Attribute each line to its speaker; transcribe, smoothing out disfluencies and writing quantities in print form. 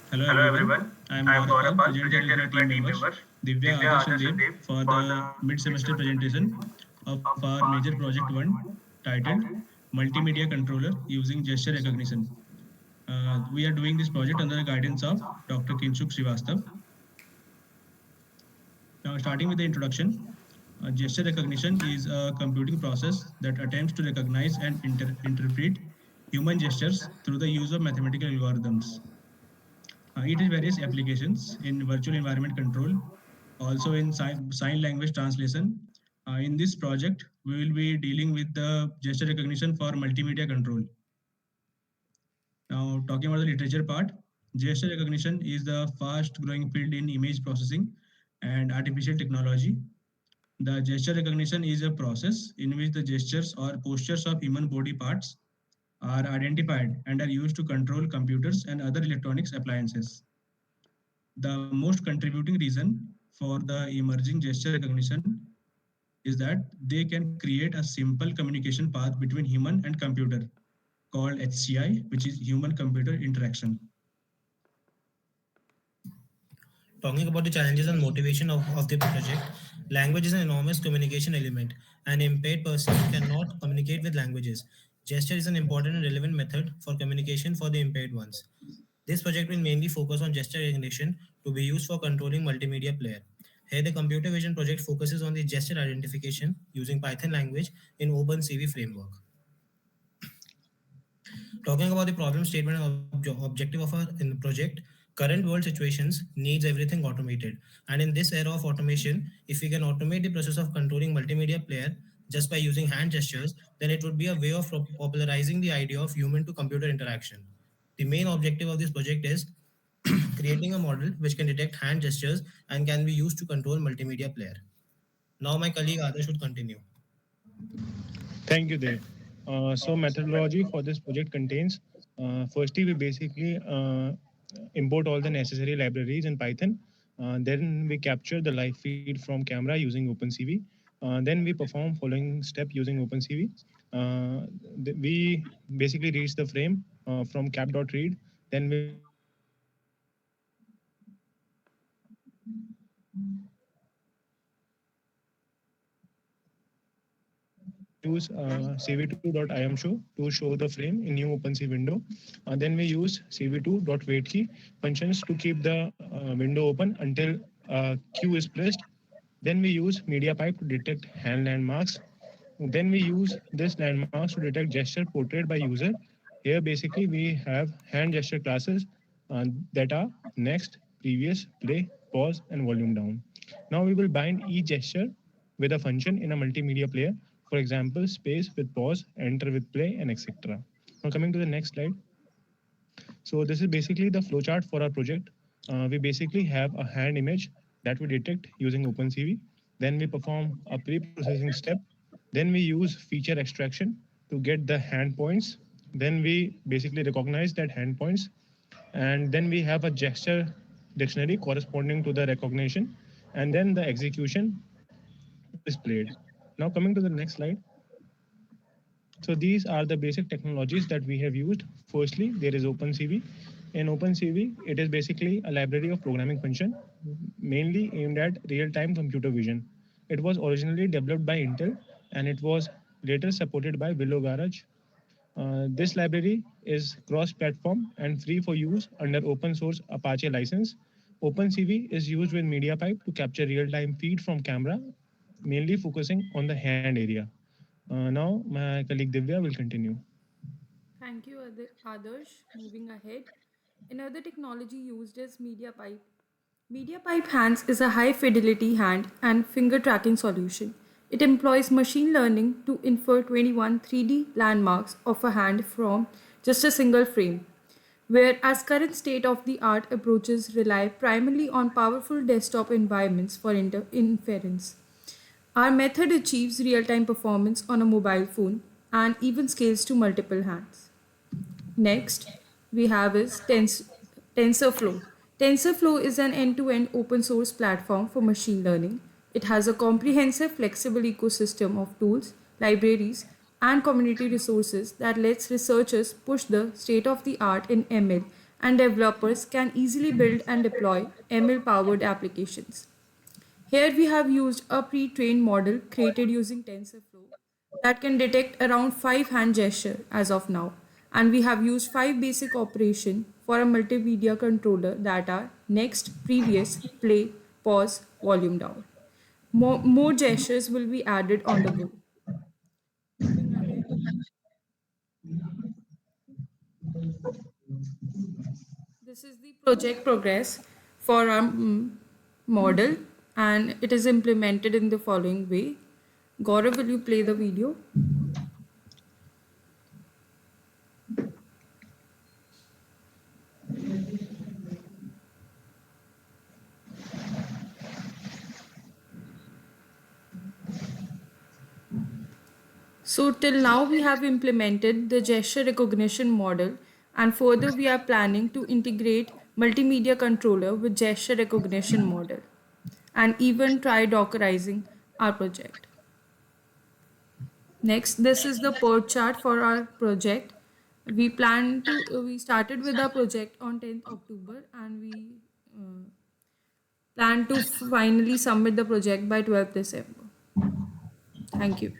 Speaker 1: Hello
Speaker 2: Hello
Speaker 1: everyone,
Speaker 2: everyone,
Speaker 1: I am
Speaker 2: I am
Speaker 1: Gaurav
Speaker 2: Gaurapal,
Speaker 1: presented with my
Speaker 2: presented with
Speaker 1: team
Speaker 2: my team
Speaker 1: members
Speaker 2: members
Speaker 1: Divya,
Speaker 2: Divya,
Speaker 1: Adarsh and
Speaker 2: Adarsh
Speaker 1: Dev
Speaker 2: and Dev
Speaker 1: for
Speaker 2: for
Speaker 1: the
Speaker 2: the
Speaker 1: mid-semester
Speaker 2: mid-semester
Speaker 1: presentation
Speaker 2: presentation
Speaker 1: of
Speaker 2: of
Speaker 1: our
Speaker 2: our
Speaker 1: major
Speaker 2: major
Speaker 1: project
Speaker 2: project
Speaker 1: 1
Speaker 2: 1
Speaker 1: titled
Speaker 2: titled
Speaker 1: Multimedia
Speaker 2: Multimedia
Speaker 1: Controller
Speaker 2: Controller
Speaker 1: Using
Speaker 2: using
Speaker 1: Gesture
Speaker 2: gesture
Speaker 1: Recognition.
Speaker 2: recognition.
Speaker 1: We are
Speaker 2: We are
Speaker 1: doing this
Speaker 2: doing this
Speaker 1: project under the
Speaker 2: project under the
Speaker 1: guidance of
Speaker 2: guidance of
Speaker 1: Dr.
Speaker 2: Dr.
Speaker 1: Kinshuk
Speaker 2: Kinshuk
Speaker 1: Srivastav.
Speaker 2: Srivastava.
Speaker 1: Now,
Speaker 2: Now
Speaker 1: starting with the
Speaker 2: starting with the
Speaker 1: introduction,
Speaker 2: introduction,
Speaker 1: gesture
Speaker 2: gesture
Speaker 1: recognition is
Speaker 2: recognition
Speaker 1: a computing process that attempts to recognize and interpret human gestures through the use of mathematical algorithms. It has various applications in virtual environment control, also in sign language translation. In this project, we will be dealing with the gesture recognition for multimedia control. Now, talking about the literature part, gesture recognition is the fast growing field in image processing and artificial technology. The gesture recognition is a process in which the gestures or postures of human body parts are identified and are used to control computers and other electronics appliances. The most contributing reason for the emerging gesture recognition is that they can create a simple communication path between human and computer called HCI, which is human computer interaction.
Speaker 3: Talking about the challenges and motivation of the project, language is an enormous communication element. An impaired person cannot communicate with languages. Gesture is an important and relevant method for communication for the impaired ones. This project will mainly focus on gesture recognition to be used for controlling multimedia player. Here, the computer vision project focuses on the gesture identification using Python language in OpenCV framework. Talking about the problem statement and objective of our in the project, current world situations needs everything automated. And in this era of automation, if we can automate the process of controlling multimedia player just by using hand gestures, then it would be a way of popularizing the idea of human to computer interaction. The main objective of this project is creating a model which can detect hand gestures and can be used to control multimedia player. Now my colleague Adarsh should continue.
Speaker 4: Thank you, Dev. So methodology for this project contains, firstly, we basically import all the necessary libraries in Python. Then we capture the live feed from camera using OpenCV. Then we perform following step using OpenCV. We basically reach the frame from cap.read. Then we use cv2.iamshow to show the frame in new OpenCV window. Then we use cv2.waitKey functions to keep the window open until queue is pressed. Then we use MediaPipe to detect hand landmarks. Then we use this landmarks to detect gesture portrayed by user. Here, basically, we have hand gesture classes that are next, previous, play, pause, and volume down. Now we will bind each gesture with a function in a multimedia player. For example, space with pause, enter with play, and etc. Now coming to the next slide. So this is basically the flowchart for our project. We basically have a hand image that we detect using OpenCV. Then we perform a pre-processing step. Then we use feature extraction to get the hand points. Then we basically recognize that hand points. And then we have a gesture dictionary corresponding to the recognition. And then the execution is played. Now coming to the next slide. So these are the basic technologies that we have used. Firstly, there is OpenCV. In OpenCV, it is basically a library of programming function, mainly aimed at real-time computer vision. It was originally developed by Intel, and it was later supported by Willow Garage. This library is cross-platform and free for use under open source Apache license. OpenCV is used with MediaPipe to capture real-time feed from camera, mainly focusing on the hand area. Now, my colleague Divya will continue.
Speaker 5: Thank you, Adarsh. Moving ahead. Another technology used is MediaPipe. MediaPipe Hands is a high fidelity hand and finger tracking solution. It employs machine learning to infer 21 3D landmarks of a hand from just a single frame. Whereas current state of the art approaches rely primarily on powerful desktop environments for inference. Our method achieves real time performance on a mobile phone and even scales to multiple hands. Next, we have is TensorFlow. TensorFlow is an end-to-end open source platform for machine learning. It has a comprehensive flexible ecosystem of tools, libraries, and community resources that lets researchers push the state of the art in ML and developers can easily build and deploy ML powered applications. Here we have used a pre-trained model created using TensorFlow that can detect around 5 hand gesture as of now, and we have used 5 basic operation for a multimedia controller that are next, previous, play, pause, volume down. More gestures will be added on the go. Moving ahead, this is the project progress for our model, and it is implemented in the following way. Gaurav, will you play the video? So till now we have implemented the gesture recognition model, and further we are planning to integrate multimedia controller with gesture recognition model and even try dockerizing our project. Next, this is the PERT chart for our project. We started with our project on 10th October, and we uh, plan to finally submit the project by 12th December. Thank you.